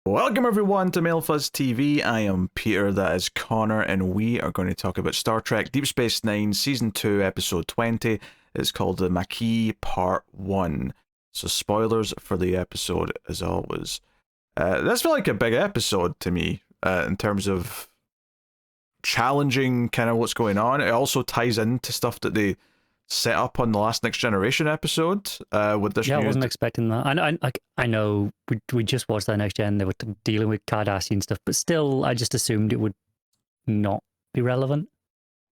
Welcome everyone to MailFuzz TV. I am Peter, that is Connor, and we are going to talk about Star Trek Deep Space Nine Season 2, Episode 20. It's called the Maquis Part 1. So spoilers for the episode, as always. This felt like a big episode to me, in terms of challenging kind of what's going on. It also ties into stuff that they set up on the last Next Generation episode with this. Yeah, I wasn't expecting that. I know we just watched that Next Gen. They were dealing with Cardassian stuff, but still, I just assumed it would not be relevant.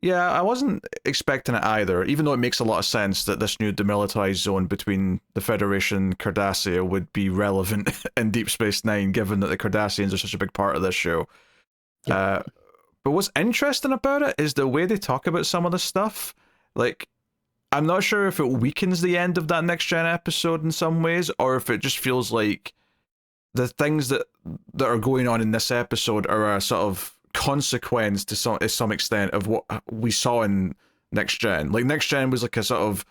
Yeah, I wasn't expecting it either, even though it makes a lot of sense that this new demilitarized zone between the Federation and Cardassia would be relevant in Deep Space Nine, given that the Cardassians are such a big part of this show. Yeah. But what's interesting about it is the way they talk about some of the stuff. Like, I'm not sure if it weakens the end of that Next Gen episode in some ways, or if it just feels like the things that are going on in this episode are a sort of consequence to some extent of what we saw in Next Gen. Like, Next Gen was like a sort of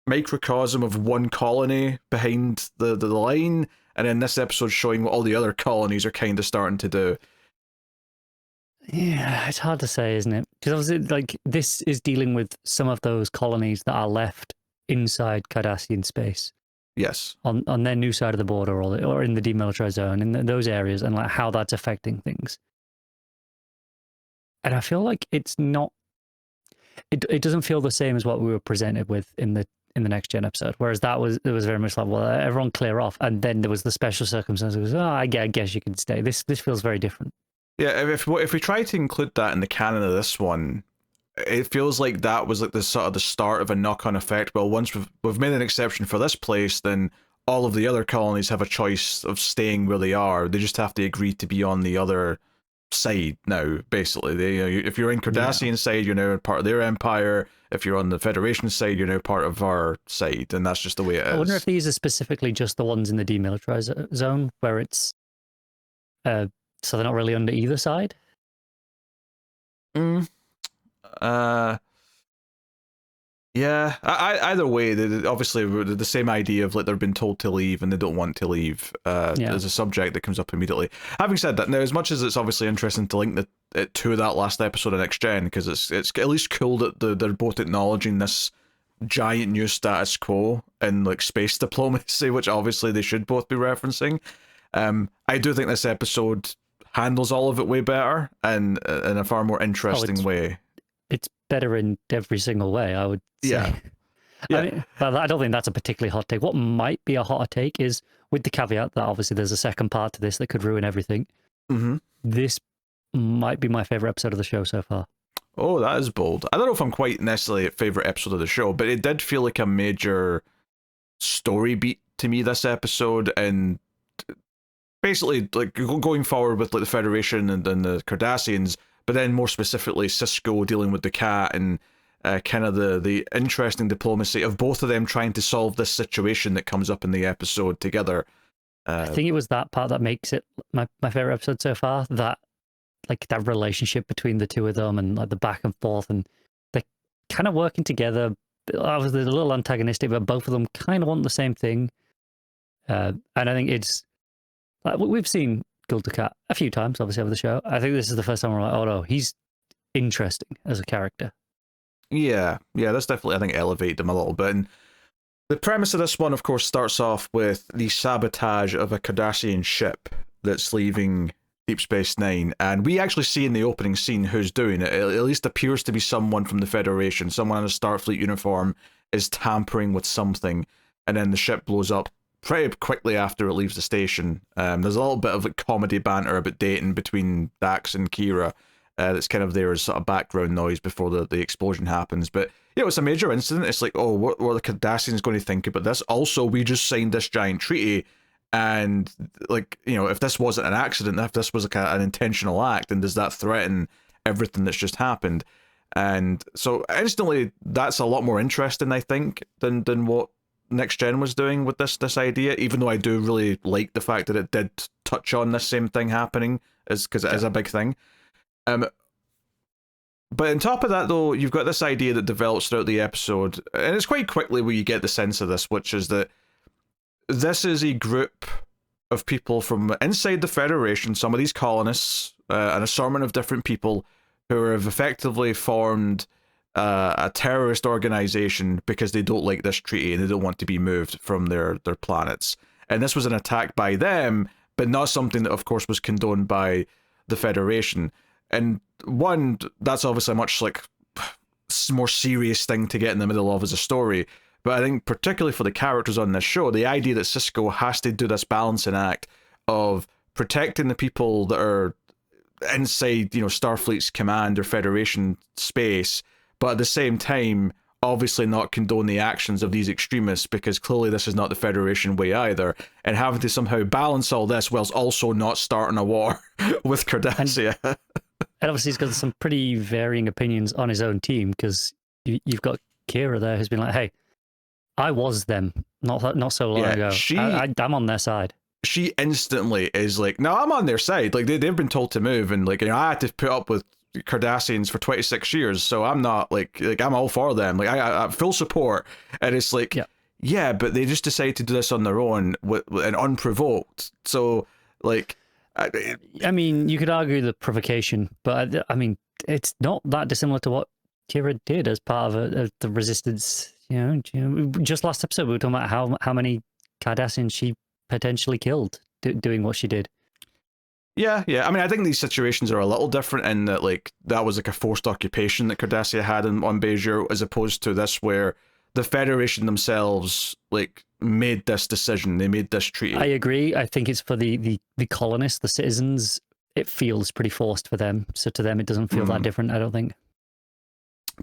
microcosm of one colony behind the line, and then this episode showing what all the other colonies are kind of starting to do. Yeah, it's hard to say, isn't it? Because obviously, like, this is dealing with some of those colonies that are left inside Cardassian space. Yes. On their new side of the border, or in the demilitarized zone, in those areas, and like how that's affecting things. And I feel like it's not. It doesn't feel the same as what we were presented with in the Next Gen episode. Whereas it was very much like, well, everyone clear off, and then there was the special circumstances. Oh, I guess you can stay. This feels very different. Yeah, if we try to include that in the canon of this one, it feels like that was like the sort of the start of a knock-on effect. Well, once we've made an exception for this place, then all of the other colonies have a choice of staying where they are. They just have to agree to be on the other side now, basically. If you're in Cardassian side, you're now part of their empire. If you're on the Federation side, you're now part of our side, and that's just the way it is. I wonder if these are specifically just the ones in the demilitarized zone, where it's... so they're not really under either side? Yeah. Either way, obviously the same idea of like they've been told to leave and they don't want to leave is a subject that comes up immediately. Having said that, now as much as it's obviously interesting to link it to that last episode of Next Gen, because it's at least cool that they're both acknowledging this giant new status quo in like space diplomacy, which obviously they should both be referencing. I do think this episode handles all of it way better and in a far more interesting way. It's better in every single way, I would say. Yeah. I mean, but I don't think that's a particularly hot take. What might be a hotter take is, with the caveat that obviously there's a second part to this that could ruin everything. Mm-hmm. This might be my favorite episode of the show so far. Oh, that is bold. I don't know if I'm quite necessarily a favorite episode of the show, but it did feel like a major story beat to me this episode, and basically like going forward with like the Federation and the Cardassians, but then more specifically Cisco dealing with the cat, and kind of the interesting diplomacy of both of them trying to solve this situation that comes up in the episode together. I think it was that part that makes it my favorite episode so far, that like that relationship between the two of them, and like the back and forth, and they're kind of working together. Obviously, they're a little antagonistic, but both of them kind of want the same thing. And I think it's like, we've seen Gul Dukat a few times, obviously, over the show. I think this is the first time we're like, oh no, he's interesting as a character. Yeah, that's definitely, I think, elevated him a little bit. And the premise of this one, of course, starts off with the sabotage of a Cardassian ship that's leaving Deep Space Nine, and we actually see in the opening scene who's doing it. It at least appears to be someone from the Federation. Someone in a Starfleet uniform is tampering with something, and then the ship blows up pretty quickly after it leaves the station. There's a little bit of like comedy banter about dating between Dax and Kira that's kind of there as sort of background noise before the explosion happens. But yeah, it's a major incident. It's like, oh, what are the Cardassians going to think about this? Also, we just signed this giant treaty, and like, you know, if this wasn't an accident, if this was like an intentional act, then does that threaten everything that's just happened? And so instantly, that's a lot more interesting, I think, than what Next Gen was doing with this idea, even though I do really like the fact that it did touch on this same thing happening, because it is a big thing. But on top of that, though, you've got this idea that develops throughout the episode, and it's quite quickly where you get the sense of this, which is that this is a group of people from inside the Federation, some of these colonists, an assortment of different people who have effectively formed a terrorist organization because they don't like this treaty and they don't want to be moved from their planets. And this was an attack by them, but not something that, of course, was condoned by the Federation. And one, that's obviously a much more serious thing to get in the middle of as a story. But I think particularly for the characters on this show, the idea that Sisko has to do this balancing act of protecting the people that are inside, Starfleet's command or Federation space, but at the same time, obviously not condone the actions of these extremists, because clearly this is not the Federation way either, and having to somehow balance all this whilst also not starting a war with Cardassia. And obviously he's got some pretty varying opinions on his own team, because you've got Kira there who's been like, hey, I was them not so long ago. I'm on their side. She instantly is like, no, I'm on their side. Like they've been told to move, and I had to put up with Cardassians for 26 years, so I'm not like I'm all for them. Like I full support. And it's like, yeah, but they just decided to do this on their own and unprovoked. So like, I mean, you could argue the provocation, but I mean, it's not that dissimilar to what Kira did as part of the resistance. Just last episode we were talking about how many Cardassians she potentially killed doing what she did. Yeah. I mean, I think these situations are a little different in that, that was a forced occupation that Cardassia had on Bajor, as opposed to this where the Federation themselves, made this decision. They made this treaty. I agree. I think it's for the colonists, the citizens, it feels pretty forced for them. So to them, it doesn't feel that different, I don't think.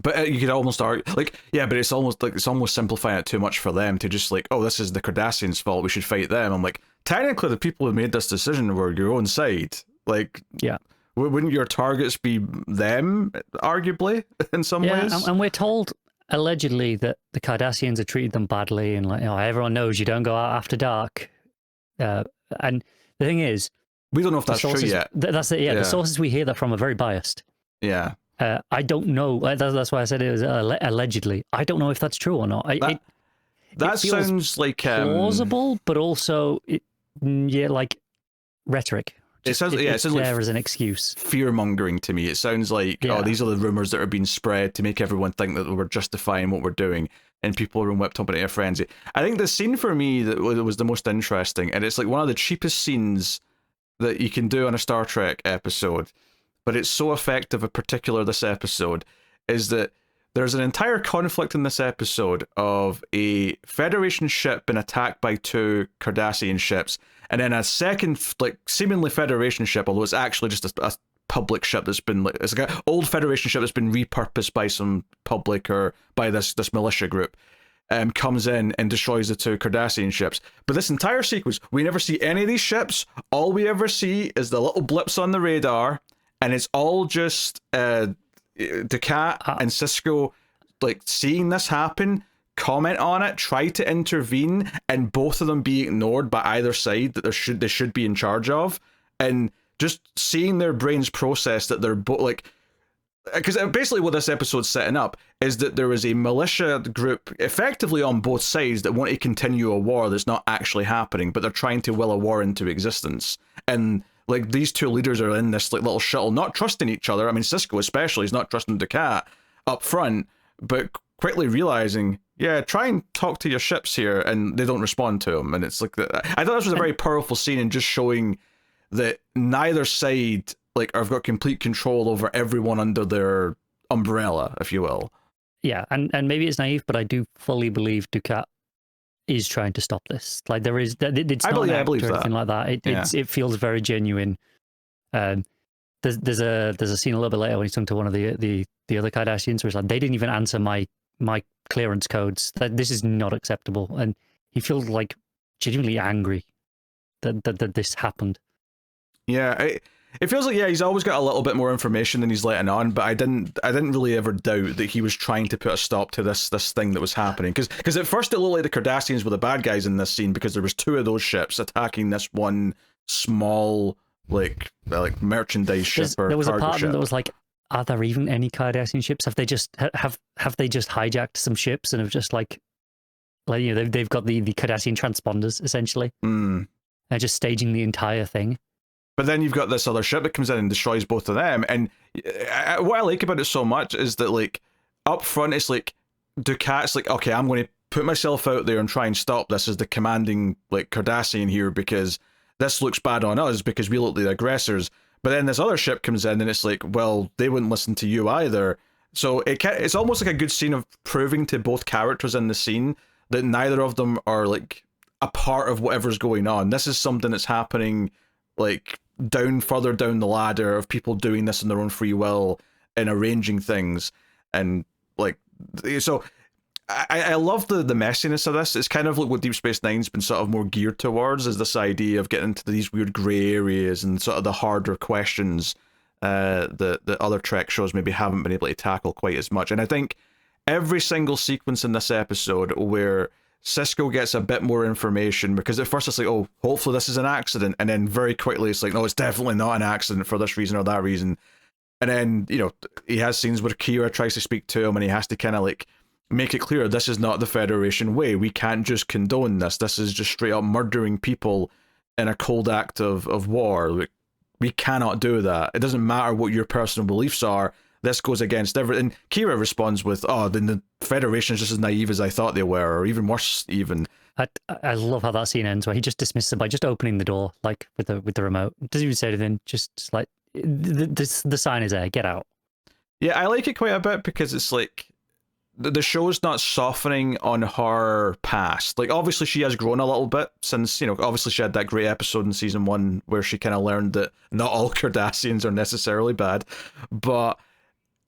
But you could almost argue, but it's almost simplifying it too much for them to just oh, this is the Cardassians' fault, we should fight them. I'm like, technically the people who made this decision were your own side. Wouldn't your targets be them, arguably, in some ways? And we're told, allegedly, that the Cardassians have treated them badly, and everyone knows you don't go out after dark. And the thing is, we don't know if that's true yet. That's it, the sources we hear that from are very biased. Yeah. I don't know. That's why I said it was allegedly. I don't know if that's true or not. That sounds like plausible, but also rhetoric. It sounds like as an excuse. Fear mongering to me. It sounds like these are the rumors that are being spread to make everyone think that we're justifying what we're doing, and people are whipped up into a frenzy. I think the scene for me that was the most interesting, and it's one of the cheapest scenes that you can do on a Star Trek episode, but it's so effective, in particular this episode, is that there's an entire conflict in this episode of a Federation ship being attacked by two Cardassian ships, and then a second, seemingly Federation ship, although it's actually just a public ship that's been, it's an old Federation ship that's been repurposed by some public or by this militia group, comes in and destroys the two Cardassian ships. But this entire sequence, we never see any of these ships. All we ever see is the little blips on the radar, and it's all just Ducat and Sisko seeing this happen, comment on it, try to intervene, and both of them be ignored by either side that they should be in charge of, and just seeing their brains process that they're both because basically what this episode's setting up is that there is a militia group effectively on both sides that want to continue a war that's not actually happening, but they're trying to will a war into existence. And these two leaders are in this little shuttle, not trusting each other. I mean, Sisko especially is not trusting Ducat up front, but quickly realizing, try and talk to your ships here, and they don't respond to him. And it's I thought this was a very powerful scene in just showing that neither side have got complete control over everyone under their umbrella, if you will. Yeah, and maybe it's naive, but I do fully believe Ducat is trying to stop this. There is, it's not an act or anything like that. It feels very genuine. There's a scene a little bit later when he's talking to one of the other Cardassians where it's they didn't even answer my clearance codes. This is not acceptable, and he feels genuinely angry that this happened. Yeah, it feels like he's always got a little bit more information than he's letting on, but I didn't really ever doubt that he was trying to put a stop to this thing that was happening, because at first it looked like the Cardassians were the bad guys in this scene because there was two of those ships attacking this one small merchandise ship or there was cargo a part of ship. them that was are there even any Cardassian ships? Have they just hijacked some ships and have just they've got the Cardassian transponders essentially? Yeah, just staging the entire thing. But then you've got this other ship that comes in and destroys both of them. And what I like about it so much is that, like, up front, it's like, Ducat's like, okay, I'm going to put myself out there and try and stop this as the commanding, like, Cardassian here, because this looks bad on us because we look like the aggressors. But then this other ship comes in and it's like, well, they wouldn't listen to you either. So it's almost like a good scene of proving to both characters in the scene that neither of them are, like, a part of whatever's going on. This is something that's happening, like, further down the ladder of people doing this in their own free will and arranging things. And, like, so I love the messiness of this. It's kind of like what Deep Space Nine's been sort of more geared towards, is this idea of getting into these weird grey areas and sort of the harder questions that other Trek shows maybe haven't been able to tackle quite as much. And I think every single sequence in this episode where Sisko gets a bit more information, because at first it's like, oh, hopefully this is an accident, and then very quickly it's like, no, it's definitely not an accident for this reason or that reason. And then, you know, he has scenes where Kira tries to speak to him and he has to kind of like make it clear this is not the Federation way. We can't just condone this. This is just straight up murdering people in a cold act of war. Like, we cannot do that. It doesn't matter what your personal beliefs are. This goes against everything. And Kira responds with, oh, then the Federation is just as naive as I thought they were, or even worse even. I love how that scene ends, where he just dismisses them by just opening the door, like with the remote. Doesn't even say anything, just like, the sign is there, get out. Yeah, I like it quite a bit because it's like, the show's not softening on her past. Like, obviously she has grown a little bit since, you know, obviously she had that great episode in season 1 where she kind of learned that not all Cardassians are necessarily bad, but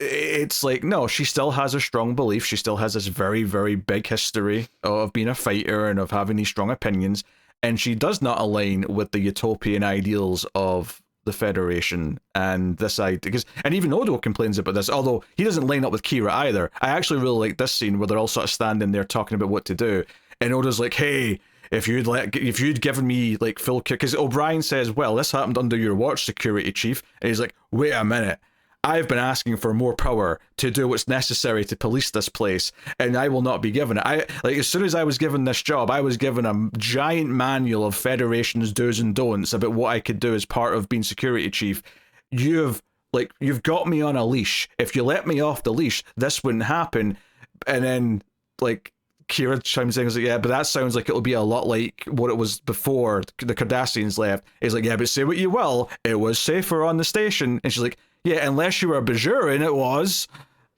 it's like, no, she still has a strong belief. She still has this very, very big history of being a fighter and of having these strong opinions, and she does not align with the utopian ideals of the Federation and this idea. Because, and even Odo complains about this, although he doesn't line up with Kira either. I actually really like this scene where they're all sort of standing there talking about what to do, and Odo's like, hey, if you'd given me like full care, because O'Brien says, well, this happened under your watch, security chief, and he's like, wait a minute, I've been asking for more power to do what's necessary to police this place, and I will not be given it. As soon as I was given this job, I was given a giant manual of Federation's do's and don'ts about what I could do as part of being security chief. You've got me on a leash. If you let me off the leash, this wouldn't happen. And then, like, Kira chimes in and is like, yeah, but that sounds like it'll be a lot like what it was before the Cardassians left. He's like, yeah, but say what you will, it was safer on the station. And she's like, yeah, unless you were a Bajoran, it was.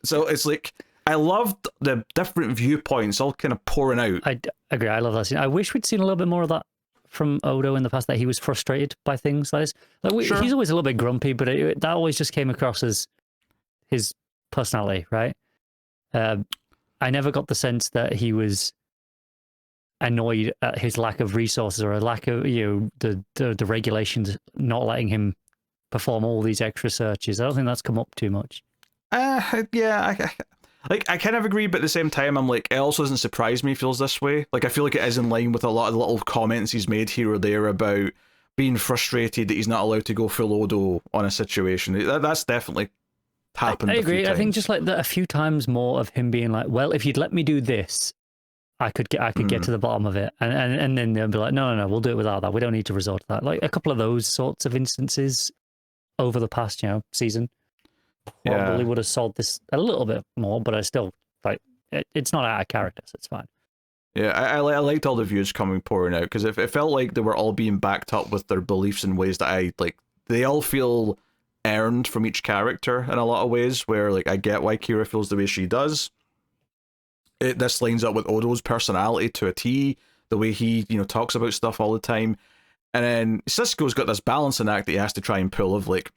So it's like, I loved the different viewpoints all kind of pouring out. I agree, I love that scene. I wish we'd seen a little bit more of that from Odo in the past, that he was frustrated by things like this. Like, Sure. He's always a little bit grumpy, but that always just came across as his personality, right? I never got the sense that he was annoyed at his lack of resources or a lack of, you know, the regulations not letting him perform all these extra searches. I don't think that's come up too much. Yeah, I kind of agree, but at the same time, I'm like, it also doesn't surprise me he feels this way. Like, I feel like it is in line with a lot of the little comments he's made here or there about being frustrated that he's not allowed to go full Odo on a situation. That's definitely happened. I agree. I think just like a few times more of him being like, well, if you'd let me do this, I could get to the bottom of it, and then they'll be like, no, we'll do it without that. We don't need to resort to that. Like a couple of those sorts of instances over the past, season probably would have solved this a little bit more, but I still, like, it's not out of character, so it's fine. Yeah, I liked all the views pouring out, because it felt like they were all being backed up with their beliefs in ways that I like. They all feel earned from each character in a lot of ways, where, like, I get why Kira feels the way she does. This lines up with Odo's personality to a T, the way he, talks about stuff all the time. And then Sisko's got this balancing act that he has to try and pull of, like,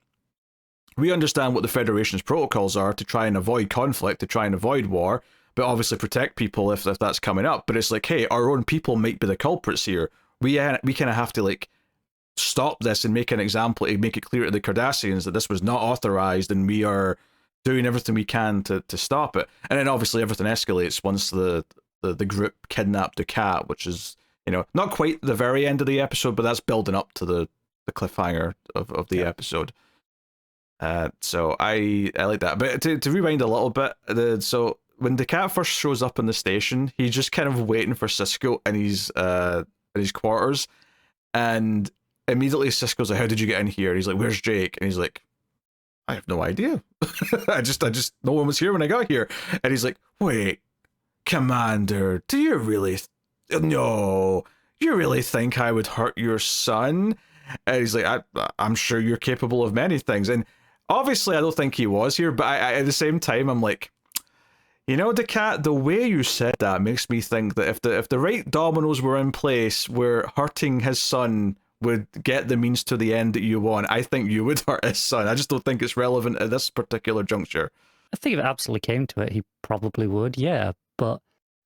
we understand what the Federation's protocols are to try and avoid conflict, to try and avoid war, but obviously protect people if that's coming up. But it's like, hey, our own people might be the culprits here. We kind of have to, like, stop this and make an example, to make it clear to the Cardassians that this was not authorized and we are doing everything we can to stop it. And then obviously everything escalates once the group kidnapped the cat, which is, not quite the very end of the episode, but that's building up to the cliffhanger of the episode. So I like that. But to rewind a little bit, so when the cat first shows up in the station, he's just kind of waiting for Sisko in his quarters. And immediately Cisco's like, how did you get in here? And he's like, where's Jake? And he's like, I have no idea. I just, no one was here when I got here. And he's like, wait, Commander, do you really, no, you really think I would hurt your son? And he's like, I'm sure you're capable of many things. And obviously I don't think he was here, but I at the same time, I'm like, you know, Decat, the way you said that makes me think that if the right dominoes were in place where hurting his son would get the means to the end that you want, I think you would hurt his son. I just don't think it's relevant at this particular juncture. I think if it absolutely came to it, he probably would, yeah. But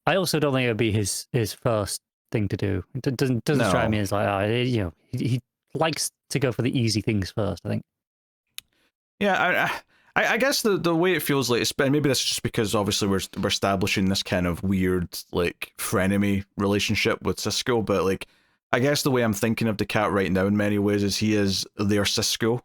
I also don't think it would be his first thing to do. It doesn't strike me as like, you know, he likes to go for the easy things first, I think. Yeah, I guess the way it feels like, and maybe this is just because obviously we're establishing this kind of weird like frenemy relationship with Cisco, but like I guess the way I'm thinking of the cat right now in many ways is he is their Cisco,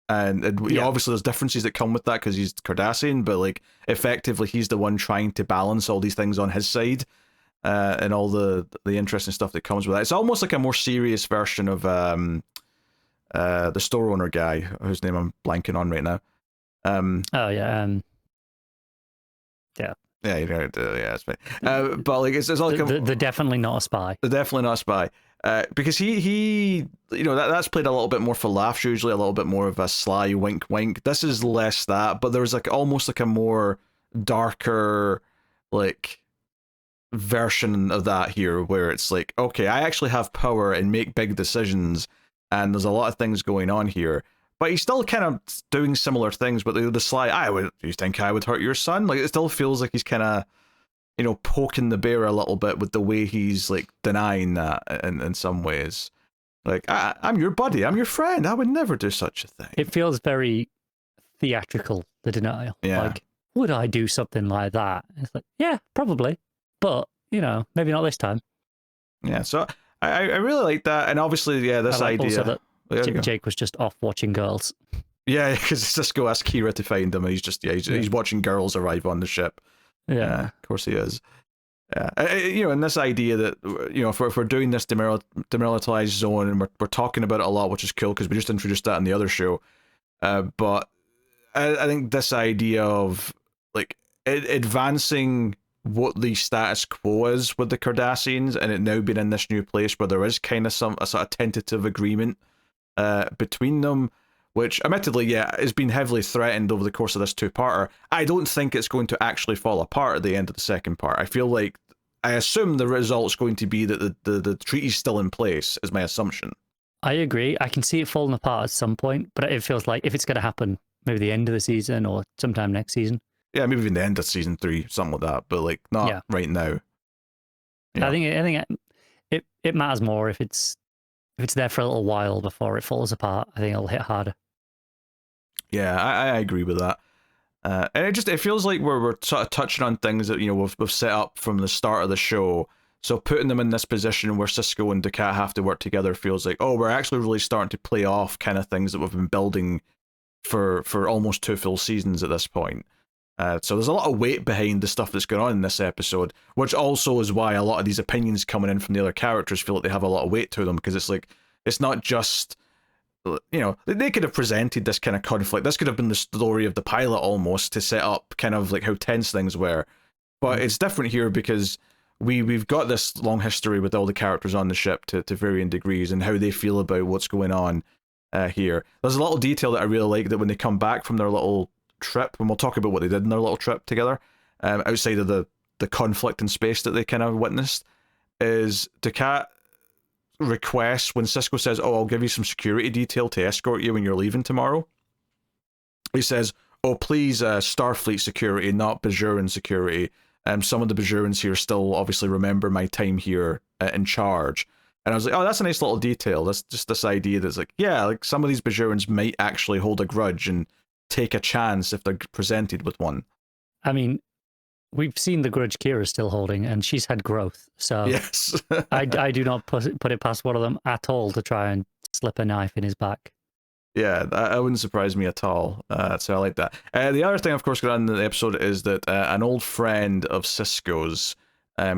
and obviously there's differences that come with that because he's Cardassian, but like effectively he's the one trying to balance all these things on his side, and all the interesting stuff that comes with that. It's almost like a more serious version of the store owner guy whose name I'm blanking on right now. Yeah, you know, it's fine. But like, it's like they're definitely not a spy. They're definitely not a spy. Because he, you know, that's played a little bit more for laughs, usually a little bit more of a sly wink, wink. This is less that, but there's like almost like a more darker, like version of that here, where it's like, okay, I actually have power and make big decisions, and there's a lot of things going on here. But he's still kind of doing similar things, but the sly, do you think I would hurt your son? Like, it still feels like he's kind of, you know, poking the bear a little bit with the way he's, like, denying that in some ways. Like, I'm your buddy, I'm your friend, I would never do such a thing. It feels very theatrical, the denial. Yeah. Like, would I do something like that? It's like, yeah, probably. But, you know, maybe not this time. Yeah, so I really like that. And obviously, yeah, this idea... Also that Jake was just off watching girls. Yeah, because Cisco asked Kira to find him, and he's just he's watching girls arrive on the ship. Yeah, of course he is. Yeah, you know, and this idea that, you know, if we're doing this demilitarized zone, and we're talking about it a lot, which is cool because we just introduced that in the other show. But I think this idea of like advancing what the status quo is with the Cardassians, and it now being in this new place where there is kind of a sort of tentative agreement between them, which admittedly, yeah, has been heavily threatened over the course of this two-parter. I don't think it's going to actually fall apart at the end of the second part. I assume the result's going to be that the treaty's still in place, is my assumption. I agree. I can see it falling apart at some point, but it feels like if it's going to happen, maybe the end of the season or sometime next season. Yeah, maybe even the end of season 3, something like that, but like not right now. Yeah. I think it matters more if it's there for a little while before it falls apart. I think it'll hit harder. Yeah, I agree with that. And it feels like we're sort of touching on things that, you know, we've set up from the start of the show. So putting them in this position where Cisco and Ducat have to work together feels like, oh, we're actually really starting to play off kind of things that we've been building for almost 2 full seasons at this point. So there's a lot of weight behind the stuff that's going on in this episode, which also is why a lot of these opinions coming in from the other characters feel like they have a lot of weight to them, because it's like, it's not just, you know, they could have presented this kind of conflict. This could have been the story of the pilot almost, to set up kind of like how tense things were. But it's different here because we've got this long history with all the characters on the ship to varying degrees, and how they feel about what's going on here. There's a little detail that I really like, that when they come back from their little trip, and we'll talk about what they did in their little trip together, outside of the conflict in space that they kind of witnessed, is Ducat requests, when Cisco says, oh, I'll give you some security detail to escort you when you're leaving tomorrow, he says, oh, please, Starfleet security, not Bajoran security. Some of the Bajorans here still obviously remember my time here in charge. And I was like, oh, that's a nice little detail. That's just this idea that's like, yeah, like some of these Bajorans might actually hold a grudge and take a chance if they're presented with one. I mean, we've seen the grudge Kira's still holding, and she's had growth. So yes. I do not put it past one of them at all to try and slip a knife in his back. Yeah, that wouldn't surprise me at all. So I like that. The other thing, of course, going on in the episode is that an old friend of Cisco's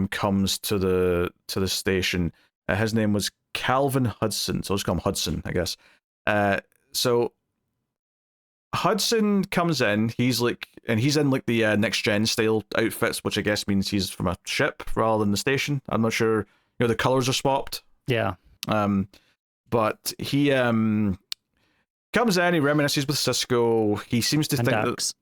comes to the station, His name was Calvin Hudson, so I'll just call him Hudson, I guess. So Hudson comes in, he's in like the next gen style outfits, which I guess means he's from a ship rather than the station. I'm not sure, the colors are swapped. Yeah. But he comes in, he reminisces with Sisko. He seems to think Dax.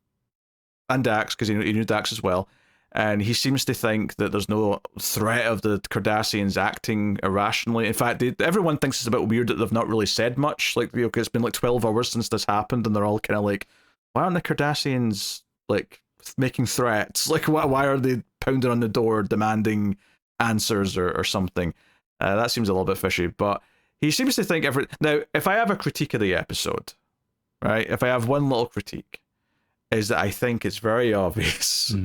and Dax, because he knew Dax as well. And he seems to think that there's no threat of the Cardassians acting irrationally. In fact, everyone thinks it's a bit weird that they've not really said much. Like, it's been like 12 hours since this happened, and they're all kind of like, why aren't the Cardassians like making threats? Like, why are they pounding on the door demanding answers or something? That seems a little bit fishy, but he seems to think Now, if I have a critique of the episode, right? If I have one little critique, is that I think it's very obvious.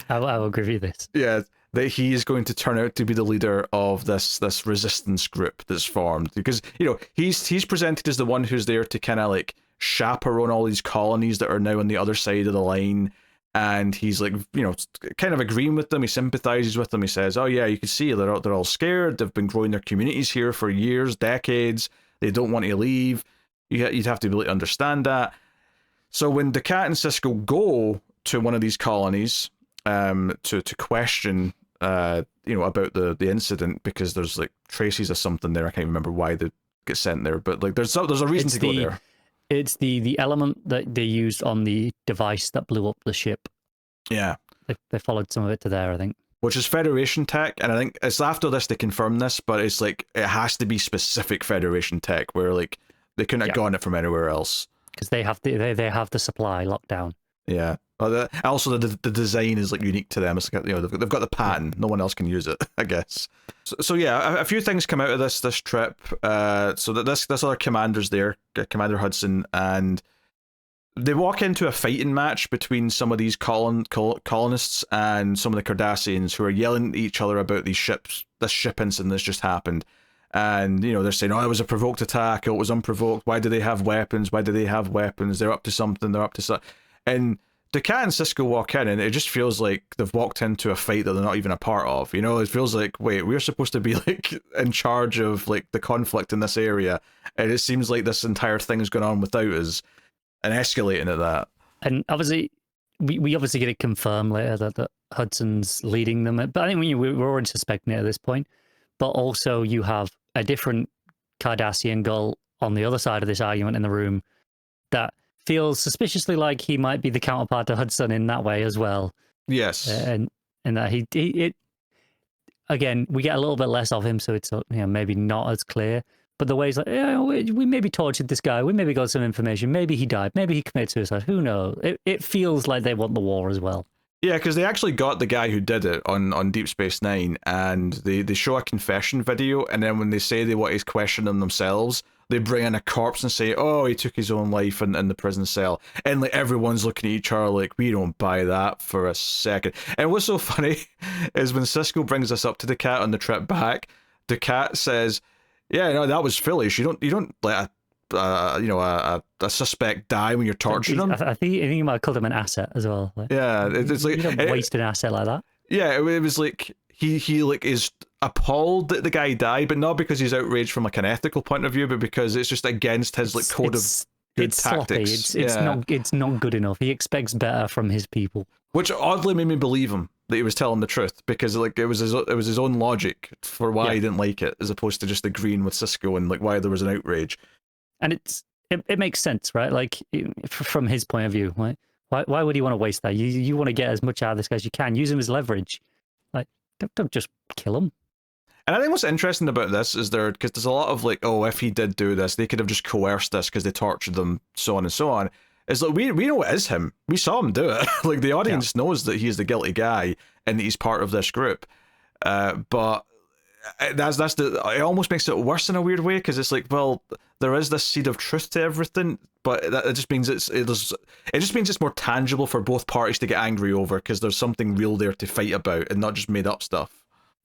I will agree with this. Yeah, that he is going to turn out to be the leader of this resistance group that's formed, because he's presented as the one who's there to kind of like chaperone all these colonies that are now on the other side of the line, and he's like kind of agreeing with them. He sympathizes with them. He says, "Oh yeah, you can see they're all scared. They've been growing their communities here for years, decades. They don't want to leave. You'd have to be able to understand that." So when Dukat and Sisko go to one of these colonies, to question about the incident, because there's like traces of something there. I can't remember why they get sent there, but like there's a reason to go there. It's the element that they used on the device that blew up the ship. Yeah, they followed some of it to there, I think. Which is Federation tech, and I think it's after this they confirm this, but it's like it has to be specific Federation tech, where like they couldn't have gotten it from anywhere else, because they have the supply locked down. Yeah. Also, the design is like unique to them. It's like, they've got the patent. No one else can use it, I guess. So yeah, a few things come out of this trip. So that this other commander's there, Commander Hudson, and they walk into a fighting match between some of these colonists and some of the Cardassians, who are yelling at each other about these ships. This ship incident that's just happened. And, they're saying, oh, it was a provoked attack. Oh, it was unprovoked. Why do they have weapons? Why do they have weapons? They're up to something. They're up to something. And Dukat and Sisko walk in, and it just feels like they've walked into a fight that they're not even a part of. It feels like, wait, we're supposed to be like in charge of like the conflict in this area, and it seems like this entire thing's going on without us, and escalating at that. And obviously, we obviously get it confirmed later that Hudson's leading them, but I think we're already suspecting it at this point. But also, you have a different Cardassian gull on the other side of this argument in the room that feels suspiciously like he might be the counterpart to Hudson in that way as well. Yes. And that he again, we get a little bit less of him, so it's maybe not as clear. But the way he's like, we maybe tortured this guy, we maybe got some information, maybe he died, maybe he committed suicide, who knows? It feels like they want the war as well. Yeah, because they actually got the guy who did it on Deep Space Nine, and they show a confession video, and then when they say they want to question them themselves, they bring in a corpse and say, oh, he took his own life in the prison cell. And like everyone's looking at each other like, we don't buy that for a second. And what's so funny is when Sisko brings us up to Dukat on the trip back, Dukat says, yeah, no, that was foolish. You don't let a suspect die when you're torturing him. I think you might have called him an asset as well. Like, yeah, it's like, you don't waste an asset like that. Yeah, it was like he like is appalled that the guy died, but not because he's outraged from like an ethical point of view, but because it's just against his like code of good tactics. It's not good enough. He expects better from his people, which oddly made me believe him that he was telling the truth, because like it was his own logic for why he didn't like it, as opposed to just agreeing with Sisko and like why there was an outrage. And it makes sense, right? Like from his point of view, right? Why would he want to waste that? You want to get as much out of this guy as you can. Use him as leverage. Like don't just kill him. And I think what's interesting about this is because there's a lot of like, oh, if he did do this, they could have just coerced this because they tortured them, so on and so on. It's like we know it is him. We saw him do it. Like the audience knows that he's the guilty guy and that he's part of this group. But it almost makes it worse in a weird way, because it's like, well, there is this seed of truth to everything, but it just means it's more tangible for both parties to get angry over, because there's something real there to fight about and not just made up stuff.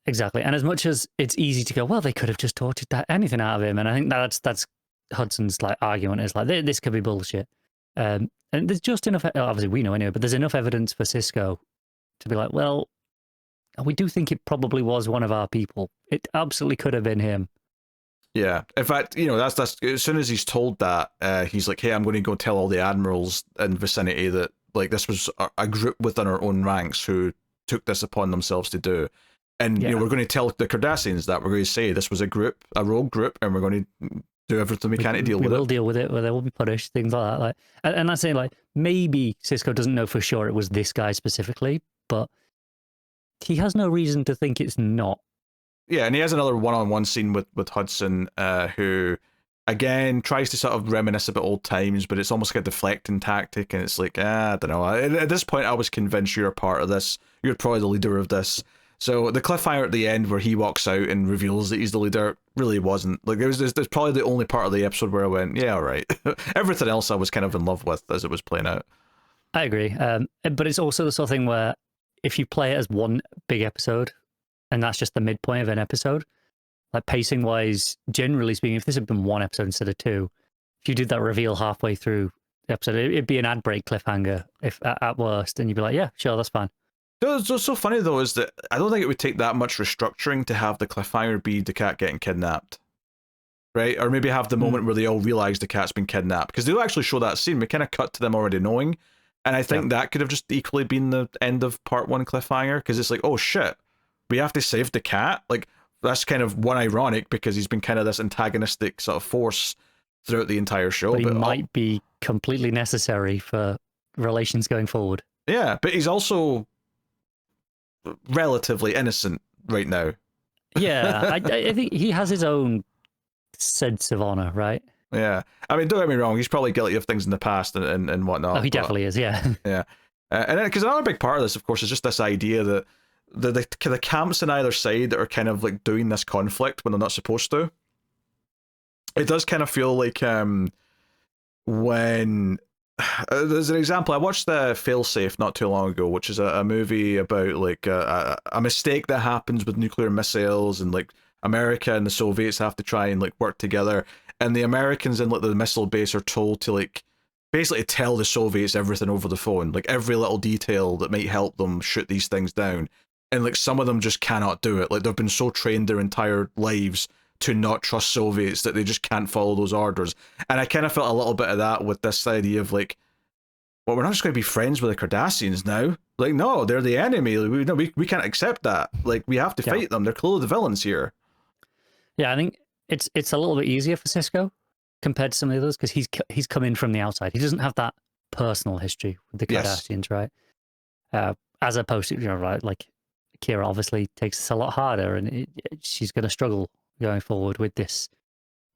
Exactly. And as much as it's easy to go, well, they could have just tortured anything out of him, and I think that's Hudson's like argument is like, this could be bullshit. And there's just enough, obviously we know anyway, but there's enough evidence for Sisko to be like, well, we do think it probably was one of our people. It absolutely could have been him. Yeah. In fact, that's as soon as he's told that, he's like, "Hey, I'm going to go tell all the admirals in the vicinity that like this was a group within our own ranks who took this upon themselves to do." And we're going to tell the Cardassians that we're going to say this was a rogue group, and we're going to do everything we can to deal with it. We will deal with it, where they will be punished, things like that. Like, and that's saying like maybe Sisko doesn't know for sure it was this guy specifically, but he has no reason to think it's not. Yeah, and he has another one-on-one scene with Hudson, who again tries to sort of reminisce about old times, but it's almost like a deflecting tactic, and it's like, I don't know. At this point, I was convinced you're a part of this. You're probably the leader of this. So the cliffhanger at the end where he walks out and reveals that he's the leader really wasn't. Like, there's probably the only part of the episode where I went, yeah, all right. Everything else I was kind of in love with as it was playing out. I agree. But it's also the sort of thing where if you play it as one big episode, and that's just the midpoint of an episode, like pacing wise, generally speaking, if this had been one episode instead of two, if you did that reveal halfway through the episode, it'd be an ad break cliffhanger if at worst, and you'd be like, yeah, sure, that's fine. What's so funny though is that I don't think it would take that much restructuring to have the cliffhanger be the cat getting kidnapped, right? Or maybe have the moment where they all realize the cat's been kidnapped, because they'll actually show that scene. We kind of cut to them already knowing, and I think that could have just equally been the end of part one cliffhanger, because it's like, oh shit, we have to save the cat. Like, that's kind of one ironic because he's been kind of this antagonistic sort of force throughout the entire show, but he might be completely necessary for relations going forward. Yeah, but he's also relatively innocent right now. Yeah, I think he has his own sense of honor, right? Yeah, I mean, don't get me wrong, he's probably guilty of things in the past and whatnot. Oh, he definitely is, yeah. Yeah, and then because another big part of this, of course, is just this idea that the camps on either side that are kind of like doing this conflict when they're not supposed to. It does kind of feel like when there's an example. I watched the Failsafe not too long ago, which is a movie about like a mistake that happens with nuclear missiles, and like America and the Soviets have to try and like work together, and the Americans in like the missile base are told to like basically tell the Soviets everything over the phone, like every little detail that might help them shoot these things down, and like some of them just cannot do it. Like they've been so trained their entire lives to not trust Soviets that they just can't follow those orders. And I kind of felt a little bit of that with this idea of like, well, we're not just going to be friends with the Cardassians now. Like, no, they're the enemy. Like, we can't accept that. Like, we have to fight them. They're clearly the villains here. Yeah, I think it's a little bit easier for Sisko compared to some of the others because he's come in from the outside. He doesn't have that personal history with the Cardassians, right? As opposed to, right, like Kira obviously takes this a lot harder, and she's going to struggle going forward with this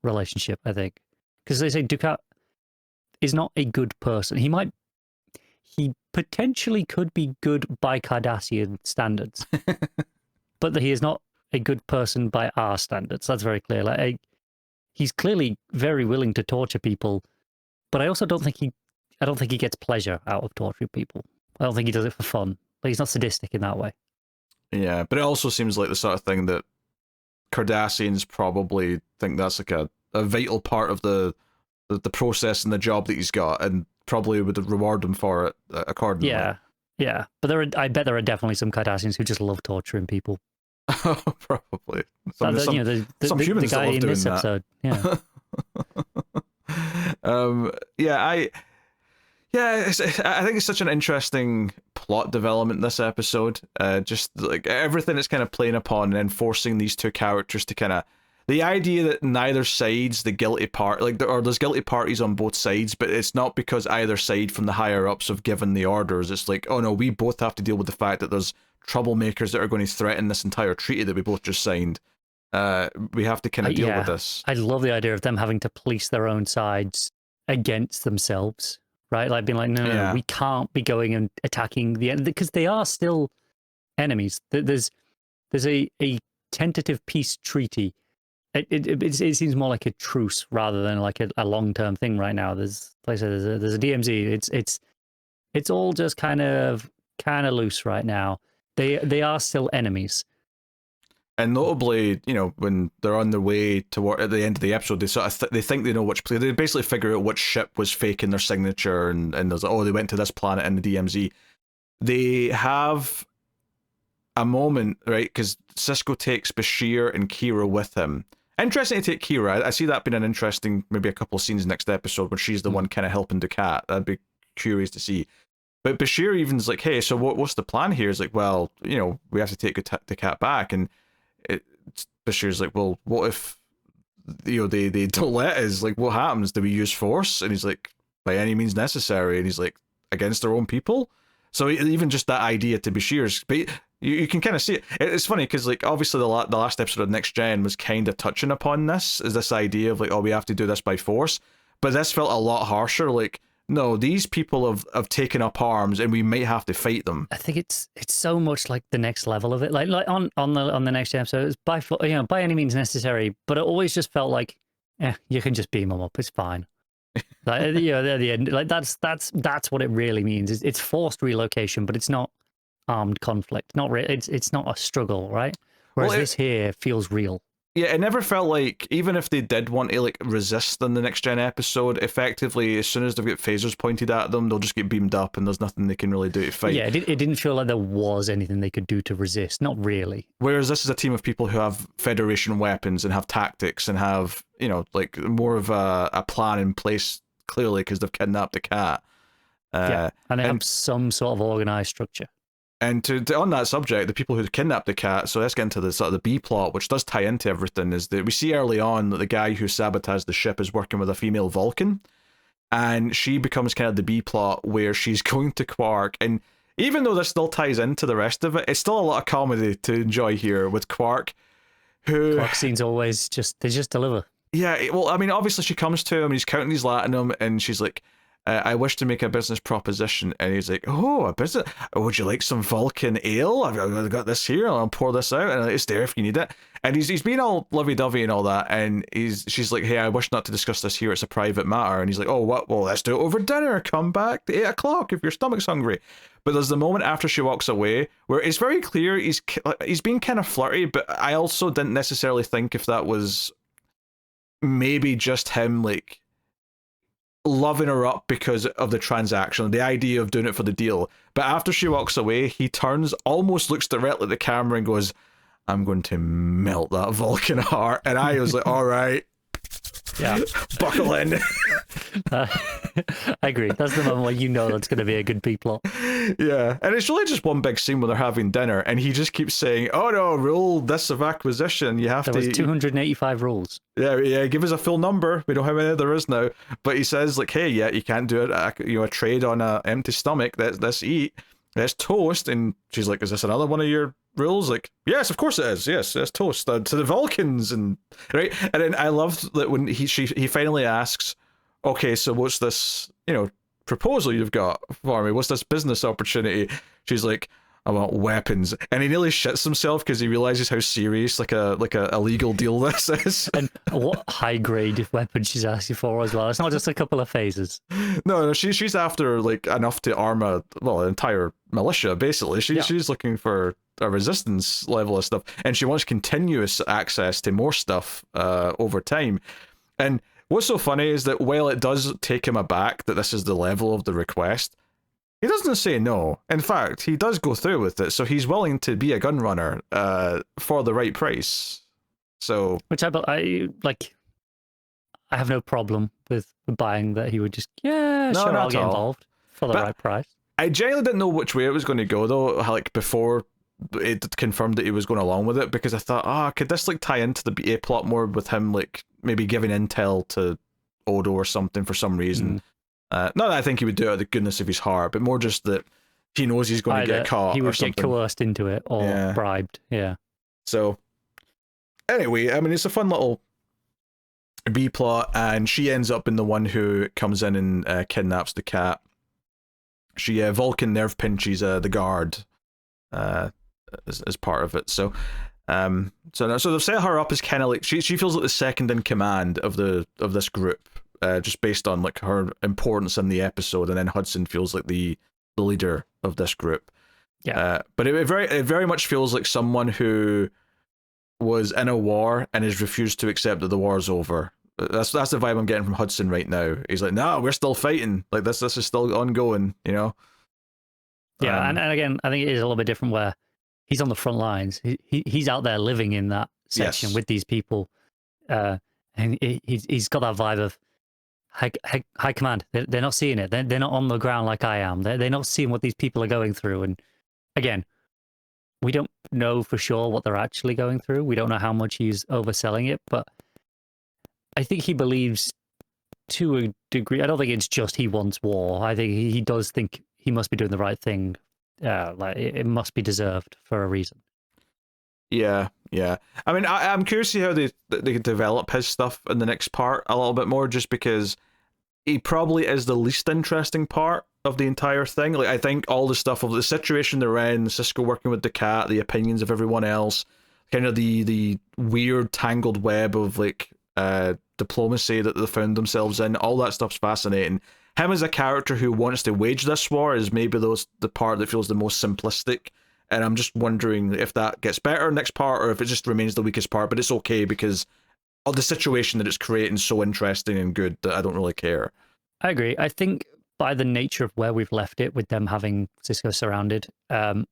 relationship, I think, because they say Dukat is not a good person. He potentially could be good by Cardassian standards, but that he is not a good person by our standards. That's very clear. Like, he's clearly very willing to torture people, but I also don't think he gets pleasure out of torturing people. I don't think he does it for fun. Like, he's not sadistic in that way. Yeah, but it also seems like the sort of thing that Cardassians probably think that's like a vital part of the process and the job that he's got, and probably would reward him for it accordingly. Yeah. But I bet there are definitely some Cardassians who just love torturing people. Probably. Some the humans guy that love in doing this that. episode. I think it's such an interesting plot development this episode. Just like everything it's kind of playing upon and enforcing these two characters to kind of the idea that neither side's the guilty part, like there's guilty parties on both sides, but it's not because either side from the higher ups have given the orders. It's like, oh no, we both have to deal with the fact that there's troublemakers that are going to threaten this entire treaty that we both just signed. We have to kind of deal with this. I love the idea of them having to police their own sides against themselves, right? Like being like, no, we can't be going and attacking the enemy, because they are still enemies. There's a tentative peace treaty. It seems more like a truce rather than like a long-term thing right now. There's a DMZ. It's all just kind of loose right now. They are still enemies. And notably, when they're on their way toward at the end of the episode, they sort of they think they know which place. They basically figure out which ship was faking their signature, and there's like, oh, they went to this planet in the DMZ. They have a moment, right? Because Sisko takes Bashir and Kira with him. Interesting to take Kira. I see that being an interesting, maybe a couple of scenes next episode where she's the one kind of helping the cat. I'd be curious to see. But Bashir even's like, hey, so what's the plan here? He's like, well, we have to take the cat back. And Bashir's like, well, what if, they don't let us? Like, what happens? Do we use force? And he's like, by any means necessary. And he's like, against their own people? So even just that idea to Bashir's, but you can kind of see it. It's funny because, like, obviously the last episode of Next Gen was kind of touching upon this, is this idea of like, oh, we have to do this by force. But this felt a lot harsher. Like, no, these people have taken up arms, and we might have to fight them. I think it's so much like the next level of it. Like on the Next Gen episode, it's by any means necessary. But it always just felt like, you can just beam them up. It's fine. Like, at the end, like that's what it really means. It's forced relocation, but it's not armed conflict. Not really. It's not a struggle, right? Whereas this here feels real. Yeah, it never felt like, even if they did want to like resist in the Next Gen episode, effectively as soon as they've got phasers pointed at them, they'll just get beamed up, and there's nothing they can really do to fight. Yeah, it didn't feel like there was anything they could do to resist. Not really. Whereas this is a team of people who have Federation weapons and have tactics and have, like more of a plan in place, clearly, because they've kidnapped the cat. And they have some sort of organized structure. And to on that subject, the people who kidnapped the cat, so let's get into the sort of the B plot, which does tie into everything, is that we see early on that the guy who sabotaged the ship is working with a female Vulcan, and she becomes kind of the B plot where she's going to Quark, and even though this still ties into the rest of it, it's still a lot of comedy to enjoy here with Quark, who... Quark scenes always they just deliver. Yeah, well, I mean, obviously she comes to him, he's counting his latinum, and she's like, I wish to make a business proposition. And he's like, oh, a business? Would you like some Vulcan ale? I've got this here, I'll pour this out, and it's there if you need it. And he's being all lovey-dovey and all that, and she's like, hey, I wish not to discuss this here, it's a private matter. And he's like, oh, what? Well, let's do it over dinner. Come back at 8 o'clock if your stomach's hungry. But there's the moment after she walks away where it's very clear he's being kind of flirty, but I also didn't necessarily think if that was maybe just him, like, loving her up because of the transaction, the idea of doing it for the deal. But after she walks away, he turns, almost looks directly at the camera and goes, I'm going to melt that Vulcan heart. And I was like, all right, yeah, buckle in. I agree. That's the moment where that's going to be a good B plot. Yeah, and it's really just one big scene where they're having dinner, and he just keeps saying, "Oh no, rule this of acquisition. You have there was 285 rules." Yeah. Give us a full number. We know how many there is now. But he says, like, "Hey, yeah, you can't do it. A trade on an empty stomach. Let's eat. Let's toast." And she's like, "Is this another one of your rules?" Like, yes, of course it is. Yes, let's toast to the Vulcans, and right. And then I loved that when he finally asks, "Okay, so what's this? Proposal you've got for me? What's this business opportunity?" She's like, "I want weapons," and he nearly shits himself because he realizes how serious like a legal deal this is. And what high grade weapon she's asking for as well. It's not just a couple of phases. No, she's after like enough to arm an entire militia. Basically, she's looking for a resistance level of stuff, and she wants continuous access to more stuff over time. And what's so funny is that while it does take him aback that this is the level of the request, he doesn't say no. In fact, he does go through with it, so he's willing to be a gun runner for the right price. So, which I have no problem with buying that. He would just, I'll get involved for the right price. I genuinely didn't know which way it was going to go though, like before it confirmed that he was going along with it, because I thought, could this like tie into the BA plot more with him like maybe giving intel to Odo or something for some reason. Not that I think he would do it out of the goodness of his heart, but more just that he knows he's going to get caught. He would get coerced into it or bribed. Yeah. So anyway, I mean, it's a fun little B plot, and she ends up in the one who comes in and kidnaps the cat. She Vulcan nerve pinches the guard as part of it. So they've set her up as kind of like she feels like the second in command of this group, just based on like her importance in the episode, and then Hudson feels like the leader of this group. Yeah. But it very much feels like someone who was in a war and has refused to accept that the war's over. That's the vibe I'm getting from Hudson right now. He's like, no, we're still fighting. Like this is still ongoing, Yeah, and again, I think it is a little bit different where he's on the front lines. He's out there living in that section with these people, and he's got that vibe of high command. They're not seeing it. They're not on the ground like I am. They're not seeing what these people are going through. And again, we don't know for sure what they're actually going through. We don't know how much he's overselling it, but I think he believes to a degree. I don't think it's just he wants war. I think he does think he must be doing the right thing. Like it must be deserved for a reason. Yeah. I mean, I'm curious to see how they develop his stuff in the next part a little bit more, just because he probably is the least interesting part of the entire thing. Like, I think all the stuff of the situation they're in, Cisco working with the cat, the opinions of everyone else, kind of the weird tangled web of like diplomacy that they found themselves in, all that stuff's fascinating. Him as a character who wants to wage this war is maybe the part that feels the most simplistic, and I'm just wondering if that gets better next part or if it just remains the weakest part. But it's okay because of the situation that it's creating, so interesting and good that I don't really care. I agree. I think by the nature of where we've left it, with them having Cisco surrounded, there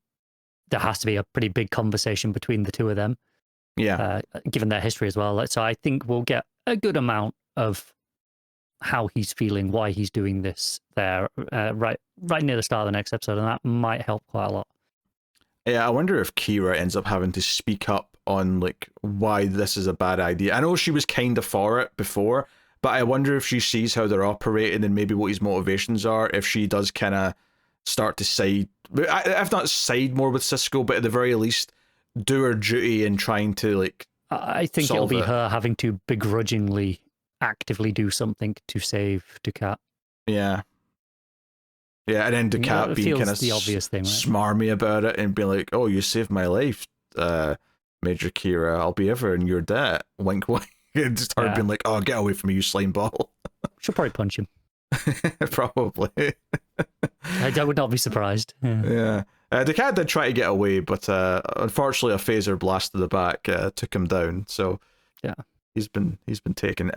has to be a pretty big conversation between the two of them. Yeah. Given their history as well. So I think we'll get a good amount of how he's feeling, why he's doing this there, right near the start of the next episode, and that might help quite a lot. Yeah, I wonder if Kira ends up having to speak up on like why this is a bad idea. I know she was kind of for it before, but I wonder if she sees how they're operating and maybe what his motivations are, if she does kind of start to side, if not side more with Cisco, but at the very least do her duty in trying to like I think it'll be her having to begrudgingly actively do something to save Ducat. Yeah, and then Ducat being kind of the obvious thing, right? Smarmy about it and being like, "Oh, you saved my life, Major Kira. I'll be ever in your debt." Wink, wink. And just her being like, "Oh, get away from me, you slime ball." She'll probably punch him. Probably. I would not be surprised. Yeah. Ducat did try to get away, but unfortunately a phaser blast to the back took him down. So yeah, he's been taken.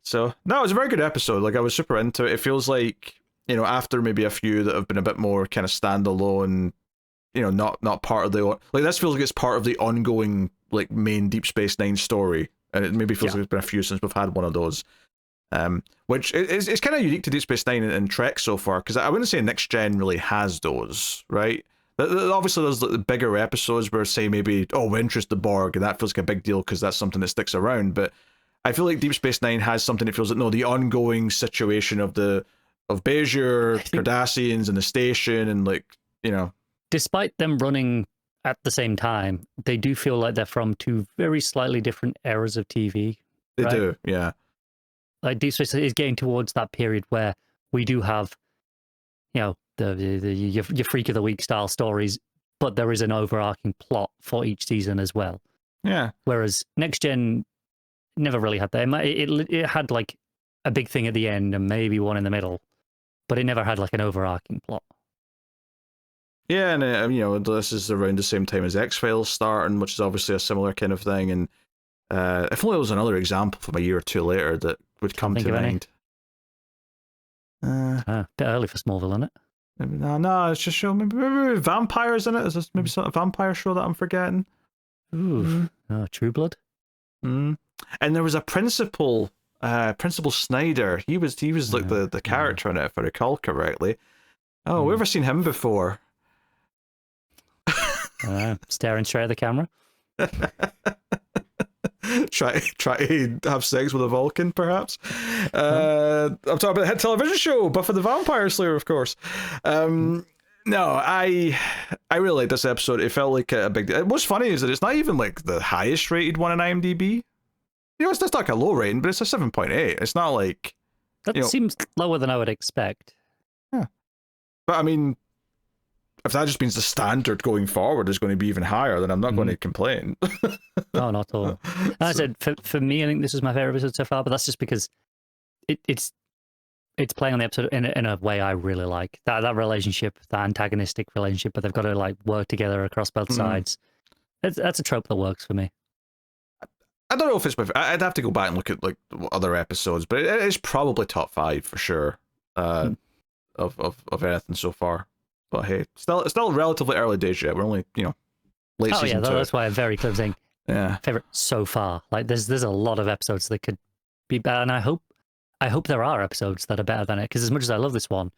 So no, it was a very good episode. Like, I was super into it. It feels like, you know, after maybe a few that have been a bit more kind of standalone, you know, not part of the, like, this feels like it's part of the ongoing like main Deep Space Nine story, and it maybe feels like it's been a few since we've had one of those. Which is kind of unique to Deep Space Nine and Trek so far, because I wouldn't say Next Gen really has those, right? Obviously, there's the bigger episodes where, say, maybe, we introduce the Borg, and that feels like a big deal because that's something that sticks around. But I feel like Deep Space Nine has something that feels like, no, the ongoing situation of Bajor, Cardassians, and the station, and like, you know. Despite them running at the same time, they do feel like they're from two very slightly different eras of TV. They do, yeah. Like, Deep Space is getting towards that period where we do have, you know, your Freak of the Week style stories, but there is an overarching plot for each season as well. Yeah. Whereas Next Gen never really had that. It had like a big thing at the end and maybe one in the middle, but it never had like an overarching plot. Yeah, and you know, this is around the same time as X-Files starting, which is obviously a similar kind of thing. And if only there was another example from a year or two later that would come to mind. A bit early for Smallville, isn't it? No, it's just show maybe vampires in it. Is this maybe a vampire show that I'm forgetting? Ooh, True Blood. And there was a Principal Snyder. He was like the character in it, if I recall correctly. Oh, we've ever seen him before? Staring straight at the camera. Try to have sex with a Vulcan, perhaps. I'm talking about the hit television show, Buffy the Vampire Slayer, of course. No, I really like this episode. It felt like a big deal. What's funny is that it's not even like the highest rated one in IMDb. You know, it's just like a low rating, but it's a 7.8. It's not like... That seems lower than I would expect. Yeah. But I mean, if that just means the standard going forward is going to be even higher, then I'm not going to complain. No, not at all. I said, for me, I think this is my favorite episode so far, but that's just because it's playing on the episode in a way I really like. That relationship, that antagonistic relationship, but they've got to like work together across both sides. That's a trope that works for me. I don't know if it's my... I'd have to go back and look at like other episodes, but it is probably top 5 for sure of anything so far. But hey, still relatively early days yet. We're only, late Oh yeah, season 2. that's why I'm very clear saying Yeah. favorite so far. Like there's a lot of episodes that could be better, and I hope there are episodes that are better than it. Because as much as I love this one,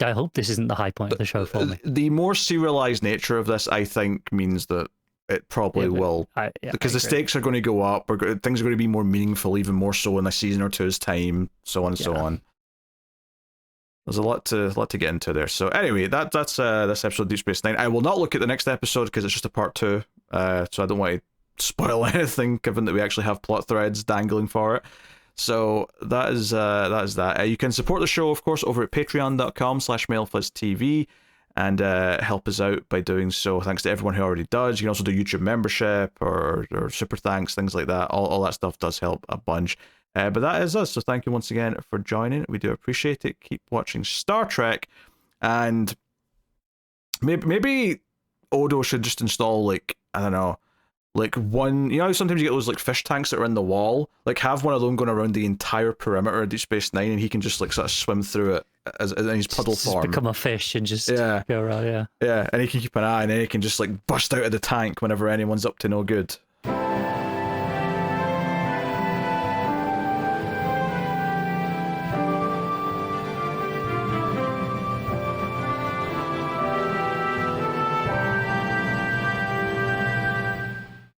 I hope this isn't the high point of the show for me. The more serialized nature of this, I think, means that it probably will, because the stakes are going to go up, or things are going to be more meaningful, even more so in a season or two's time, so on and so on. There's a lot to get into there. So anyway, that's this episode of Deep Space Nine. I will not look at the next episode because it's just a part 2, so I don't want to spoil anything, given that we actually have plot threads dangling for it. So that is that. You can support the show, of course, over at patreon.com/MailFuzzTV and help us out by doing so. Thanks to everyone who already does. You can also do YouTube membership or super thanks, things like that. All that stuff does help a bunch. But that is us. So thank you once again for joining. We do appreciate it. Keep watching Star Trek, and maybe Odo should just install, like, I don't know, like one, you know, sometimes you get those like fish tanks that are in the wall, like have one of them going around the entire perimeter of Deep Space Nine, and he can just like sort of swim through it as in his puddle form, become a fish and just go around. Yeah, and he can keep an eye, and then he can just like burst out of the tank whenever anyone's up to no good.